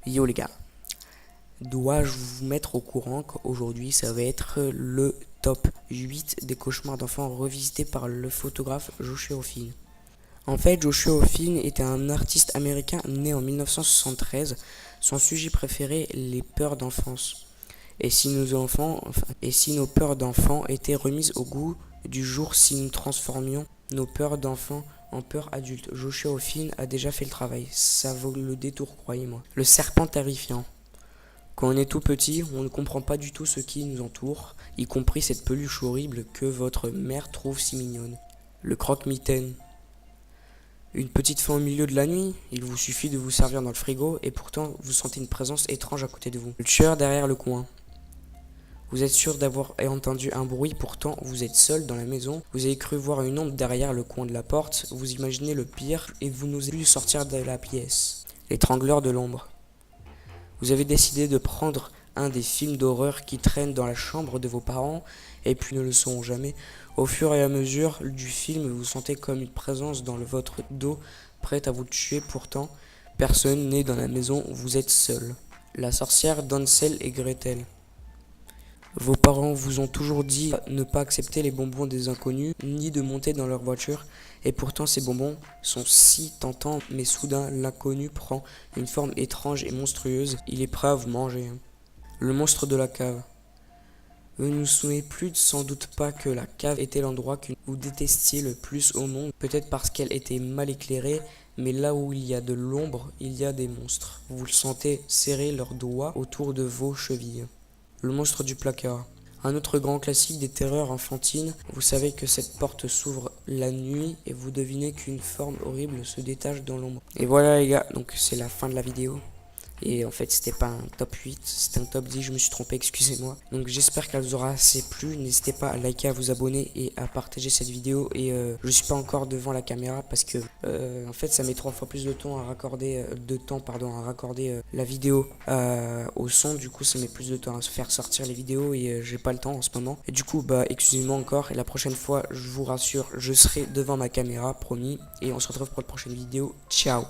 Yo les gars, dois-je vous mettre au courant qu'aujourd'hui ça va être le top 8 des cauchemars d'enfants revisités par le photographe Joshua Hoffman. En fait, Joshua Hoffman était un artiste américain né en 1973. Son sujet préféré, les peurs d'enfance. Et si nos peurs d'enfants étaient remises au goût du jour, si nous transformions nos peurs d'enfants en peurs adultes. Joshua Hoffman a déjà fait le travail. Ça vaut le détour, croyez-moi. Le serpent terrifiant. Quand on est tout petit, on ne comprend pas du tout ce qui nous entoure, y compris cette peluche horrible que votre mère trouve si mignonne. Le croque-mitaine. Une petite faim au milieu de la nuit, il vous suffit de vous servir dans le frigo et pourtant vous sentez une présence étrange à côté de vous. Le tueur derrière le coin. Vous êtes sûr d'avoir entendu un bruit, pourtant vous êtes seul dans la maison, vous avez cru voir une ombre derrière le coin de la porte, vous imaginez le pire et vous n'osez plus sortir de la pièce. L'étrangleur de l'ombre. Vous avez décidé de prendre un des films d'horreur qui traînent dans la chambre de vos parents et puis ne le sauront jamais. Au fur et à mesure du film, vous sentez comme une présence dans votre dos, prête à vous tuer. Pourtant, personne n'est dans la maison, vous êtes seul. La sorcière d'Hansel et Gretel. Vos parents vous ont toujours dit ne pas accepter les bonbons des inconnus, ni de monter dans leur voiture, et pourtant ces bonbons sont si tentants, mais soudain l'inconnu prend une forme étrange et monstrueuse, il est prêt à vous manger. Le monstre de la cave. Vous ne vous souvenez plus sans doute pas que la cave était l'endroit que vous détestiez le plus au monde, peut-être parce qu'elle était mal éclairée, mais là où il y a de l'ombre, il y a des monstres. Vous le sentez serrer leurs doigts autour de vos chevilles. Le monstre du placard. Un autre grand classique des terreurs enfantines. Vous savez que cette porte s'ouvre la nuit et vous devinez qu'une forme horrible se détache dans l'ombre. Et voilà les gars, donc c'est la fin de la vidéo. Et en fait c'était pas un top 8, c'était un top 10, je me suis trompé, excusez-moi. Donc j'espère qu'elle vous aura assez plu, n'hésitez pas à liker, à vous abonner et à partager cette vidéo. Et je suis pas encore devant la caméra parce que en fait ça met 3 fois plus de temps à raccorder, la vidéo au son. Du coup ça met plus de temps à se faire sortir les vidéos et j'ai pas le temps en ce moment. Et du coup bah excusez-moi encore, et la prochaine fois je vous rassure, je serai devant ma caméra, promis. Et on se retrouve pour la prochaine vidéo, ciao.